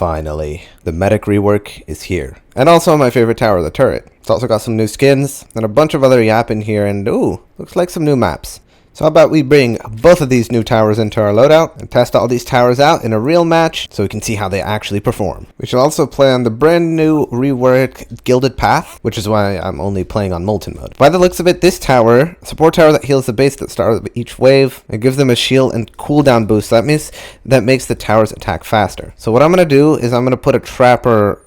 Finally, the medic rework is here. And also my favorite tower, the turret. It's also got some new skins and a bunch of other yap in here, and ooh, looks like some new maps. So how about we bring both of these new towers into our loadout and test all these towers out in a real match so we can see how they actually perform. We should also play on the brand new reworked Gilded Path, which is why I'm only playing on Molten mode. By the looks of it, this tower, support tower that heals the base at the start of each wave, it gives them a shield and cooldown boost. That means that makes the towers attack faster. So what I'm going to do is I'm going to put a trapper,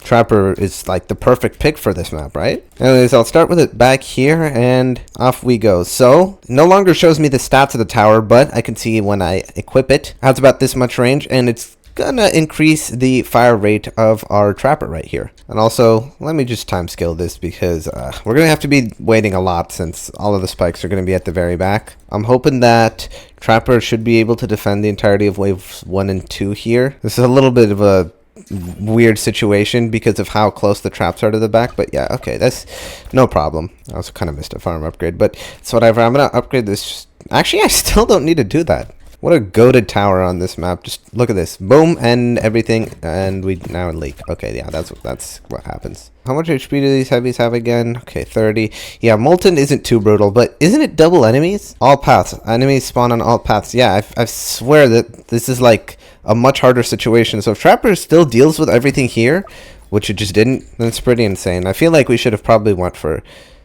Trapper is like the perfect pick for this map, right? Anyways, I'll start with it back here and off we go. So, no longer shows me the stats of the tower, but I can see when I equip it, it has about this much range, and it's gonna increase the fire rate of our trapper right here. And also, let me just time scale this because we're gonna have to be waiting a lot since all of the spikes are gonna be at the very back. I'm hoping that trapper should be able to defend the entirety of waves 1 and 2 here. This is a little bit of a weird situation because of how close the traps are to the back, but yeah, okay, that's no problem. I also kind of missed a farm upgrade, but it's whatever. I'm gonna upgrade this. Actually, I still don't need to do that. What a goated tower on this map. Just look at this. Boom, and everything, and we now leak. Okay, yeah, that's what happens. How much HP do these heavies have again? Okay, 30. Yeah, Molten isn't too brutal, but isn't it double enemies? All paths. Enemies spawn on all paths. Yeah, I swear that this is like a much harder situation. So if Trapper still deals with everything here, which it just didn't, then it's pretty insane. I feel like we should have probably went for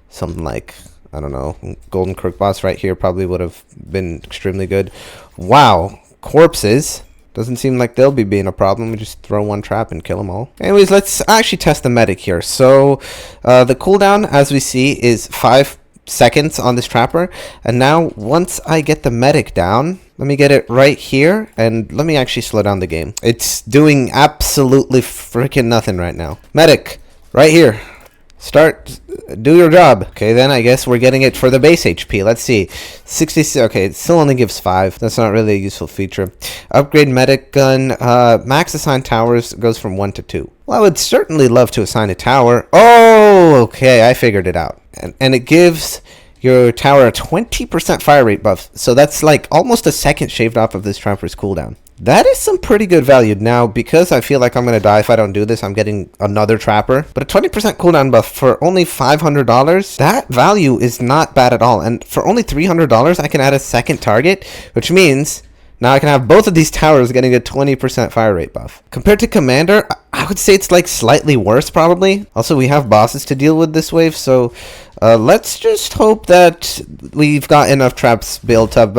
something like, I don't know, Golden Crook Boss right here probably would have been extremely good. Wow, corpses. Doesn't seem like they'll be being a problem. We just throw one trap and kill them all. Anyways, let's actually test the medic here. So the cooldown, as we see, is 5 seconds on this trapper. And now once I get the medic down, let me get it right here, and let me actually slow down the game. It's doing absolutely freaking nothing right now. Medic, right here. Start, do your job. Okay, then I guess we're getting it for the base HP. Let's see. 66, okay, it still only gives 5. That's not really a useful feature. Upgrade medic gun. Max assigned towers goes from 1 to 2. Well, I would certainly love to assign a tower. Oh, okay, I figured it out. And it gives your tower a 20% fire rate buff. So that's like almost a second shaved off of this trapper's cooldown. That is some pretty good value. Now, because I feel like I'm going to die if I don't do this, I'm getting another trapper. But a 20% cooldown buff for only $500, that value is not bad at all. And for only $300, I can add a second target, which means now I can have both of these towers getting a 20% fire rate buff. Compared to Commander, I would say it's like slightly worse probably. Also, we have bosses to deal with this wave, so let's just hope that we've got enough traps built up.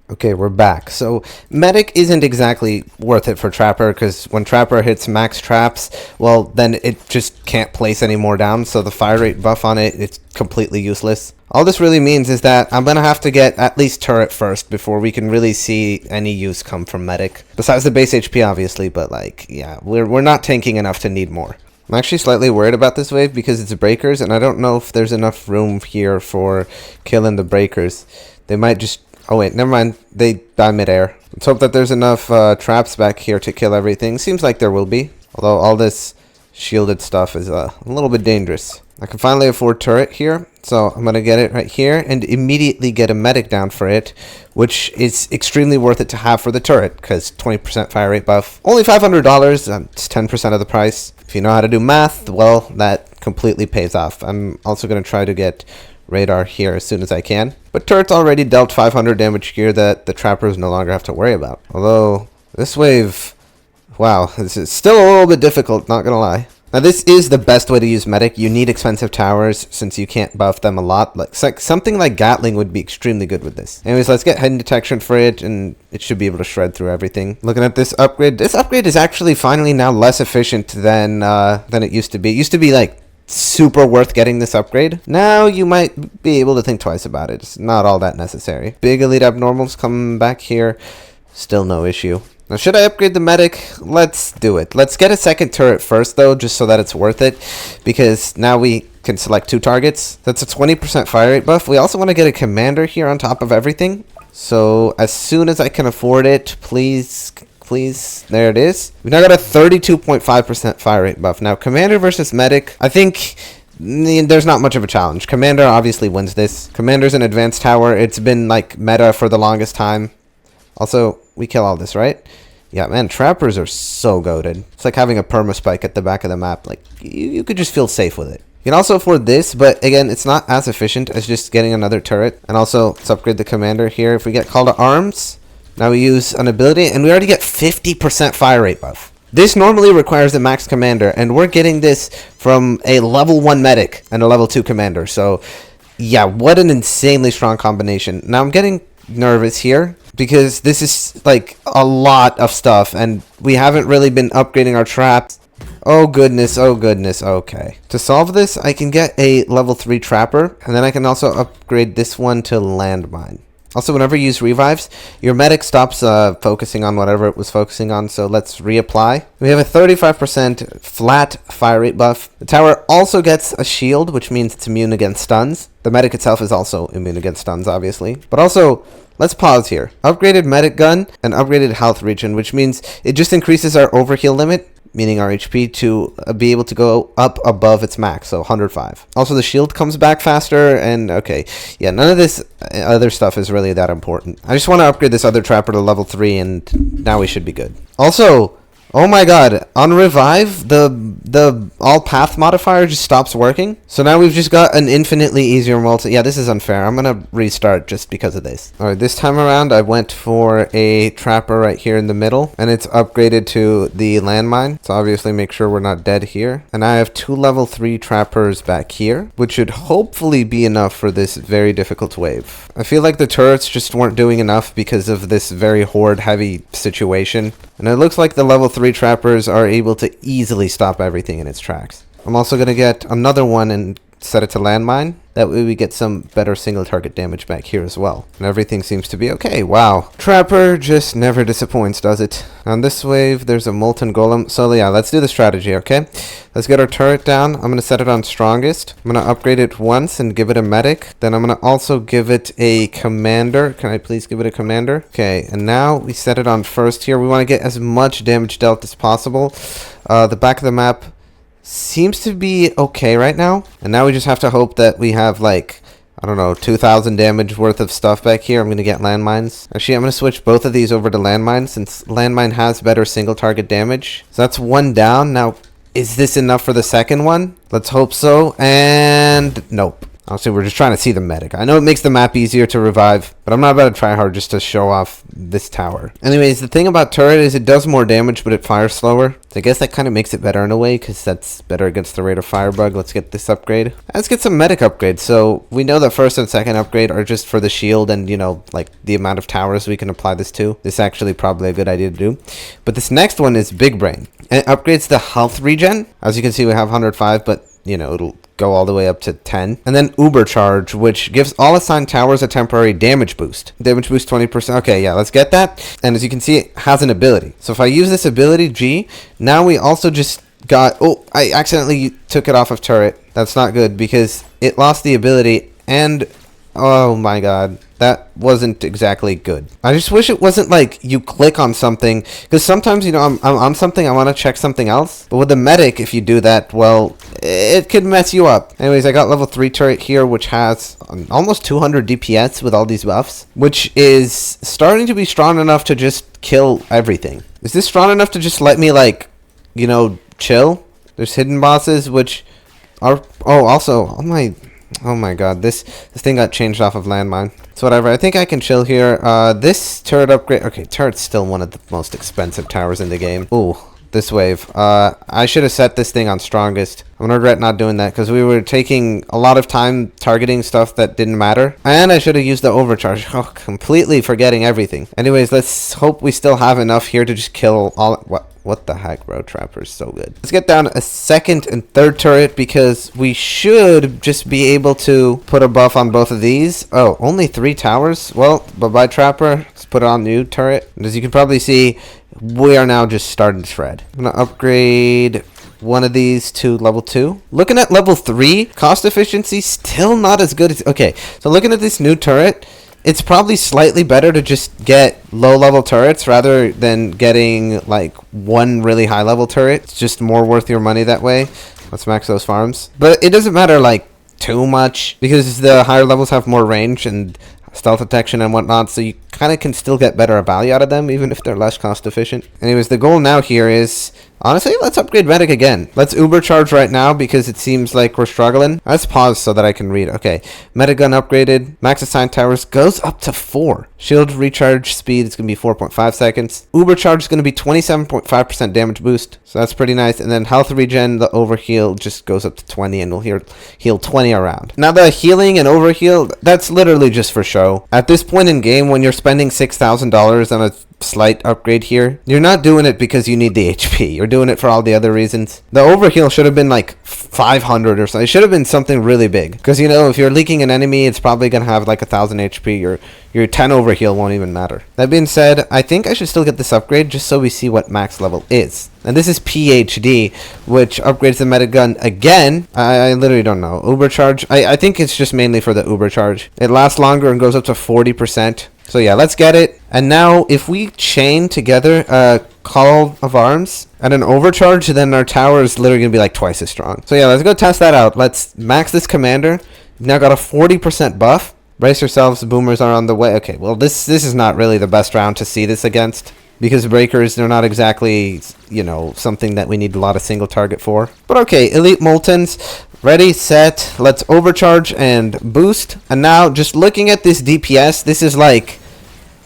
Okay, we're back. So medic isn't exactly worth it for trapper because when trapper hits max traps, well, then it just can't place any more down. So the fire rate buff on it, it's completely useless. All this really means is that I'm going to have to get at least turret first before we can really see any use come from medic. Besides the base HP, obviously, but like, yeah, we're not tanking enough to need more. I'm actually slightly worried about this wave because it's breakers, and I don't know if there's enough room here for killing the breakers. They might just... Oh wait, never mind. They die midair. Let's hope that there's enough traps back here to kill everything. Seems like there will be. Although all this shielded stuff is a little bit dangerous. I can finally afford turret here. So I'm going to get it right here and immediately get a medic down for it. Which is extremely worth it to have for the turret. Because 20% fire rate buff. Only $500. It's 10% of the price. If you know how to do math, well, that completely pays off. I'm also going to try to get radar here as soon as I can. But turret's already dealt 500 damage gear that the trappers no longer have to worry about. Although, this wave, wow, this is still a little bit difficult, not gonna lie. Now this is the best way to use medic. You need expensive towers since you can't buff them a lot. Like something like Gatling would be extremely good with this. Anyways, let's get hidden detection for it, and it should be able to shred through everything. Looking at this upgrade is actually finally now less efficient than it used to be. It used to be like super worth getting this upgrade. Now you might be able to think twice about it. It's not all that necessary. Big elite abnormals coming back here. Still no issue. Now should I upgrade the medic? Let's do it. Let's get a second turret first though, just so that it's worth it. Because now we can select 2 targets. That's a 20% fire rate buff. We also want to get a commander here on top of everything. So as soon as I can afford it, please, there it is. We now got a 32.5% fire rate buff. Now, Commander versus Medic, I think there's not much of a challenge. Commander obviously wins this. Commander's an advanced tower. It's been like meta for the longest time. Also, we kill all this, right? Yeah, man, trappers are so goated. It's like having a perma spike at the back of the map. Like, you could just feel safe with it. You can also afford this, but again, it's not as efficient as just getting another turret. And also, let's upgrade the commander here. If we get Call to Arms, now we use an ability, and we already get 50% fire rate buff. This normally requires a max commander, and we're getting this from a level 1 medic and a level 2 commander. So, yeah, what an insanely strong combination. Now, I'm getting nervous here, because this is like a lot of stuff and we haven't really been upgrading our traps. Oh goodness, okay. To solve this, I can get a level 3 trapper, and then I can also upgrade this one to landmine. Also, whenever you use revives, your medic stops focusing on whatever it was focusing on, so let's reapply. We have a 35% flat fire rate buff. The tower also gets a shield, which means it's immune against stuns. The medic itself is also immune against stuns, obviously. But also, let's pause here. Upgraded medic gun and upgraded health regen, which means it just increases our overheal limit, meaning our HP, to be able to go up above its max, so 105. Also, the shield comes back faster, and okay, yeah, none of this other stuff is really that important. I just want to upgrade this other trapper to level 3, and now we should be good. Also, oh my god, on revive, the all path modifier just stops working. So now we've just got an infinitely easier multi. Yeah, this is unfair. I'm gonna restart just because of this. Alright, this time around I went for a trapper right here in the middle, and it's upgraded to the landmine. So obviously make sure we're not dead here. And I have 2 level 3 trappers back here, which should hopefully be enough for this very difficult wave. I feel like the turrets just weren't doing enough because of this very horde heavy situation. And it looks like the level 3 trappers are able to easily stop everything in its tracks. I'm also going to get another one and set it to landmine. That way we get some better single target damage back here as well. And everything seems to be okay. Wow. Trapper just never disappoints, does it? On this wave, there's a molten golem. So yeah, let's do the strategy, okay? Let's get our turret down. I'm going to set it on strongest. I'm going to upgrade it once and give it a medic. Then I'm going to also give it a commander. Can I please give it a commander? Okay, and now we set it on first here. We want to get as much damage dealt as possible. The back of the map seems to be okay right now, and now we just have to hope that we have like, I don't know, 2,000 damage worth of stuff back here. I'm gonna get landmines. Actually, I'm gonna switch both of these over to landmine since landmine has better single target damage. So that's one down. Now, is this enough for the second one? Let's hope so. And nope. Honestly, we're just trying to see the medic. I know it makes the map easier to revive, but I'm not about to try hard just to show off this tower. Anyways, the thing about turret is it does more damage, but it fires slower. So I guess that kind of makes it better in a way, because that's better against the rate of fire bug. Let's get this upgrade. Let's get some medic upgrades. So we know that first and second upgrade are just for the shield and, you know, like the amount of towers we can apply this to. This is actually probably a good idea to do. But this next one is Big Brain. And it upgrades the health regen. As you can see, we have 105, but, you know, it'll go all the way up to 10. And then ubercharge, which gives all assigned towers a temporary damage boost. Damage boost 20%. Okay, yeah, let's get that. And as you can see, it has an ability. So if I use this ability, G, now we also just got... Oh, I accidentally took it off of turret. That's not good because it lost the ability and... Oh my god, that wasn't exactly good. I just wish it wasn't like you click on something, because sometimes, you know, I'm on something, I want to check something else. But with the medic, if you do that, well, it could mess you up. Anyways, I got level 3 turret here, which has almost 200 DPS with all these buffs, which is starting to be strong enough to just kill everything. Is this strong enough to just let me, like, you know, chill? There's hidden bosses, which are... Oh, also, oh my god, this thing got changed off of landmine. So whatever, I think I can chill here. This turret upgrade... Okay, turret's still one of the most expensive towers in the game. Ooh, this wave. I should have set this thing on strongest. I'm gonna regret not doing that because we were taking a lot of time targeting stuff that didn't matter. And I should have used the overcharge. Oh, completely forgetting everything. Anyways, let's hope we still have enough here to just kill all... What the heck, bro? Trapper's so good. Let's get down a second and third turret because we should just be able to put a buff on both of these. Oh, only 3 towers? Well, bye-bye, Trapper. Let's put on new turret. And as you can probably see, we are now just starting to shred. I'm going to upgrade one of these to level 2. Looking at level 3, cost efficiency still not as good as... Okay, so looking at this new turret... It's probably slightly better to just get low-level turrets rather than getting, like, one really high-level turret. It's just more worth your money that way. Let's max those farms. But it doesn't matter, like, too much, because the higher levels have more range, and stealth detection and whatnot, so you kind of can still get better value out of them, even if they're less cost efficient. Anyways, the goal now here is, honestly, let's upgrade medic again. Let's ubercharge right now because it seems like we're struggling. Let's pause so that I can read. Okay, medic gun upgraded. Max assigned towers goes up to 4. Shield recharge speed is going to be 4.5 seconds. Ubercharge is going to be 27.5% damage boost, so that's pretty nice. And then health regen, the overheal just goes up to 20, and we'll heal 20 around. Now the healing and overheal, that's literally just for show. At this point in game, when you're spending $6,000 on a slight upgrade here, you're not doing it because you need the HP. You're doing it for all the other reasons. The overheal should have been like 500 or something. It should have been something really big, because you know, if you're leaking an enemy, it's probably gonna have like 1,000 HP. Your 10 overheal won't even matter. That being said, I think I should still get this upgrade just so we see what max level is. And this is PhD, which upgrades the medic gun again. I literally don't know. Ubercharge, I think it's just mainly for the Ubercharge. It lasts longer and goes up to 40%. So yeah, let's get it. And now if we chain together a call of arms and an overcharge, then our tower is literally gonna be like twice as strong. So yeah, let's go test that out. Let's max this commander. We've now got a 40% buff. Brace yourselves, boomers are on the way. Okay, well this is not really the best round to see this against, because breakers, they're not exactly, you know, something that we need a lot of single target for. But okay, elite moltens, ready, set, let's overcharge and boost. And now just looking at this DPS, this is like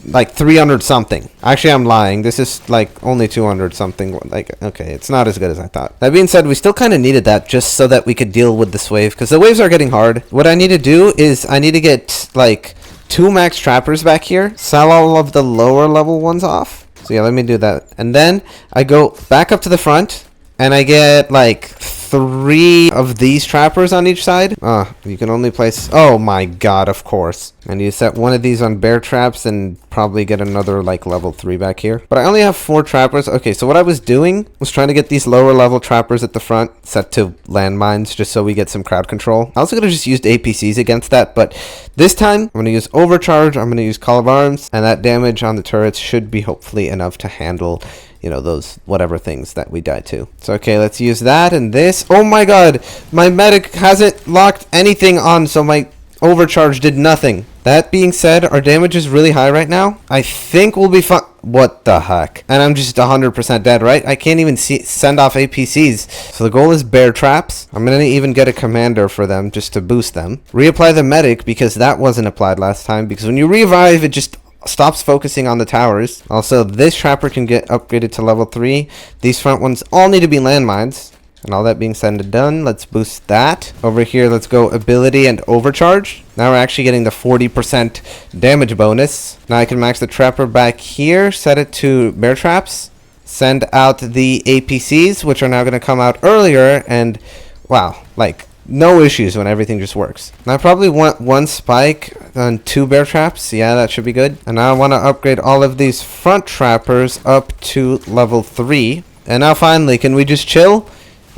300 something. Actually, I'm lying. This is like only 200 something. Like, okay, it's not as good as I thought. That being said, we still kind of needed that just so that we could deal with this wave, because the waves are getting hard. What I need to do is I need to get like 2 max trappers back here, sell all of the lower level ones off. So yeah, let me do that. And then I go back up to the front and I get like 3 of these trappers on each side. You can only place, oh my god, of course. And you set one of these on bear traps and probably get another like level 3 back here. But I only have 4 trappers. Okay, so what I was doing was trying to get these lower level trappers at the front set to landmines just so we get some crowd control. I also could have just used APCs against that, but this time I'm going to use overcharge, I'm going to use call of arms, and that damage on the turrets should be hopefully enough to handle, you know, those whatever things that we died to. So okay, let's use that and this. Oh my god, my medic hasn't locked anything on, so my overcharge did nothing. That being said, our damage is really high right now. I think we'll be fine. What the heck? And I'm just 100% dead, right? I can't even send off APCs. So the goal is bear traps. I'm gonna even get a commander for them just to boost them. Reapply the medic, because that wasn't applied last time, because when you revive, it just stops focusing on the towers. Also, this trapper can get upgraded to level 3. These front ones all need to be landmines. And all that being said and done, let's boost that. Over here, let's go ability and overcharge. Now we're actually getting the 40% damage bonus. Now I can max the trapper back here, set it to bear traps, send out the APCs, which are now going to come out earlier, and wow, like no issues when everything just works. Now I probably want 1 spike on 2 bear traps. Yeah, that should be good. And now I want to upgrade all of these front trappers up to level 3. And now finally, can we just chill?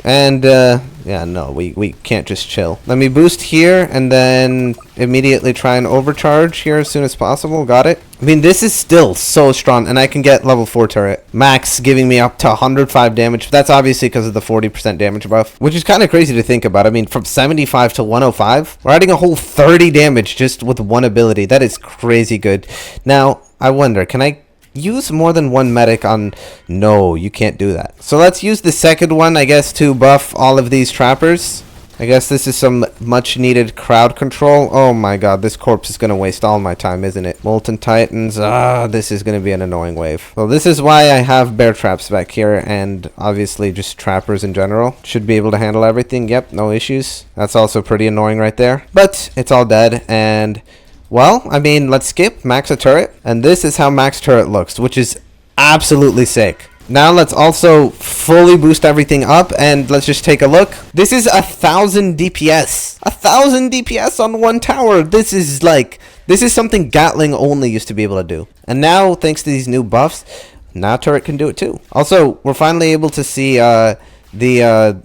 And yeah, no, we can't just chill. Let me boost here and then immediately try and overcharge here as soon as possible. Got it. I mean, this is still so strong, and I can get level 4 turret max, giving me up to 105 damage. That's obviously because of the 40% damage buff, which is kind of crazy to think about. I mean, from 75 to 105, we're adding a whole 30 damage just with one ability. That is crazy good. Now I wonder, can I use more than 1 medic on? No, you can't do that. So let's use the second one, I guess, to buff all of these trappers. I guess this is some much needed crowd control. Oh my god, this corpse is going to waste all my time, isn't it? Molten Titans, this is going to be an annoying wave. Well, this is why I have bear traps back here, and obviously just trappers in general. Should be able to handle everything. Yep, no issues. That's also pretty annoying right there. But it's all dead, and well, I mean, let's skip max a turret. And this is how max turret looks, which is absolutely sick. Now let's also fully boost everything up, and let's just take a look. This is 1,000 DPS. 1,000 DPS on 1 tower. This is something Gatling only used to be able to do. And now, thanks to these new buffs, now turret can do it too. Also, we're finally able to see the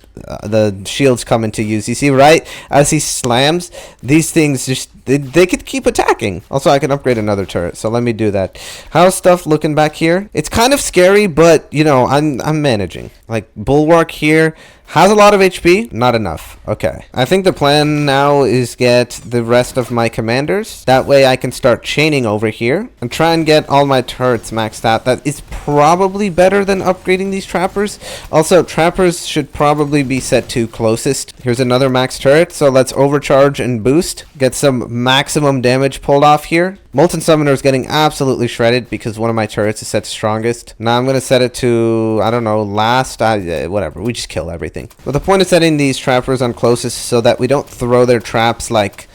shields come into use. You see, right as he slams, these things just they could keep attacking. Also, I can upgrade another turret, so let me do that. How's stuff looking back here? It's kind of scary, but you know, I'm managing. like bulwark here. Has a lot of HP, not enough. Okay. I think the plan now is get the rest of my commanders. That way I can start chaining over here and try and get all my turrets maxed out. That is probably better than upgrading these trappers. Also, trappers should probably be set to closest. Here's another max turret, so let's overcharge and boost. Get some maximum damage pulled off here. Molten Summoner is getting absolutely shredded because one of my turrets is set to strongest. Now I'm going to set it to, I don't know, last. Whatever. We just kill everything. But the point of setting these trappers on closest so that we don't throw their traps like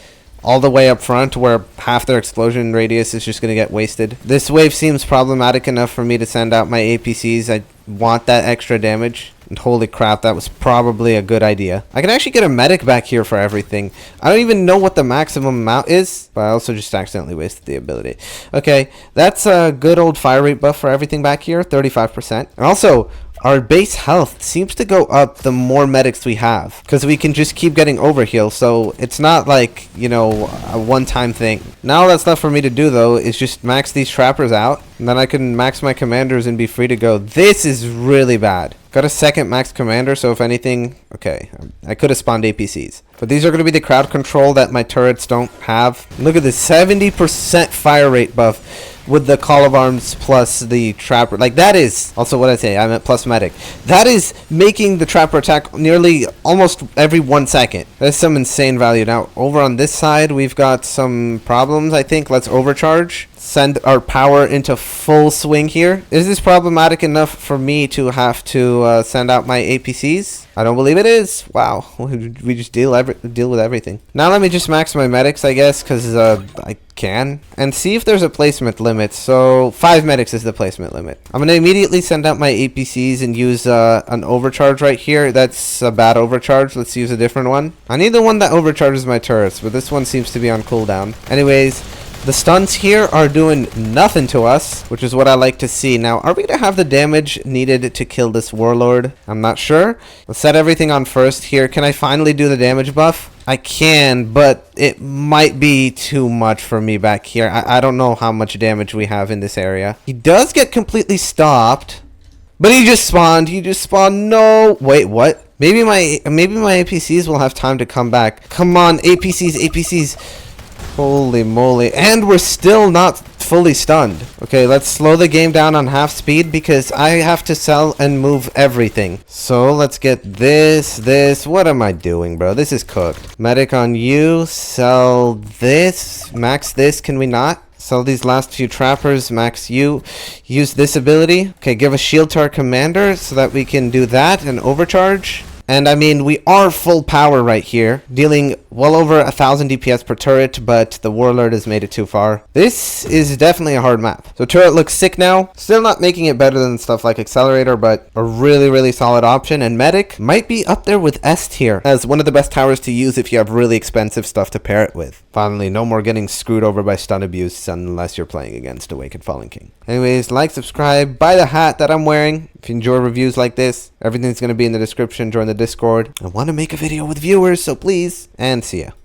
all the way up front where half their explosion radius is just going to get wasted. This wave seems problematic enough for me to send out my APCs. I want that extra damage. And holy crap, that was probably a good idea. I can actually get a medic back here for everything. I don't even know what the maximum amount is, but I also just accidentally wasted the ability. Okay, that's a good old fire rate buff for everything back here, 35%. And also, our base health seems to go up the more medics we have, because we can just keep getting overheal, so it's not like, you know, a one-time thing. Now all that's left for me to do, though, is just max these trappers out, and then I can max my commanders and be free to go. This is really bad. Got a second max commander, so if anything, okay, I could have spawned APCs. But these are going to be the crowd control that my turrets don't have. Look at this, 70% fire rate buff with the Call of Arms plus the Trapper. Like, that is, also what I say, I meant plus medic. That is making the Trapper attack nearly almost every 1 second. That's some insane value. Now, over on this side, we've got some problems, I think. Let's overcharge. Send our power into full swing here. Is this problematic enough for me to have to send out my APCs? I don't believe it is. Wow, we just deal with everything. Now let me just max my medics, I guess, because I can, and see if there's a placement limit. So 5 medics is the placement limit. I'm gonna immediately send out my APCs and use an overcharge right here. That's a bad overcharge. Let's use a different one. I need the one that overcharges my turrets, but this one seems to be on cooldown. Anyways, the stuns here are doing nothing to us, which is what I like to see. Now, are we going to have the damage needed to kill this warlord? I'm not sure. Let's set everything on first here. Can I finally do the damage buff? I can, but it might be too much for me back here. I don't know how much damage we have in this area. He does get completely stopped, but he just spawned. He just spawned. No. Wait, what? Maybe my APCs will have time to come back. Come on, APCs. Holy moly. And we're still not fully stunned. Okay, let's slow the game down on half speed because I have to sell and move everything. So let's get this. What am I doing, bro? This is cooked. Medic on you. Sell this. Max this. Can we not? Sell these last few trappers. Max you. Use this ability. Okay, give a shield to our commander so that we can do that and overcharge. And I mean, we are full power right here, dealing well over 1,000 DPS per turret, but the warlord has made it too far. This is definitely a hard map. So turret looks sick now. Still not making it better than stuff like accelerator, but a really, really solid option. And medic might be up there with S tier as one of the best towers to use if you have really expensive stuff to pair it with. Finally, no more getting screwed over by stun abuse unless you're playing against Awakened Fallen King. Anyways, like, subscribe, buy the hat that I'm wearing. If you enjoy reviews like this, everything's going to be in the description. Join the Discord. I want to make a video with viewers, so please, and see ya.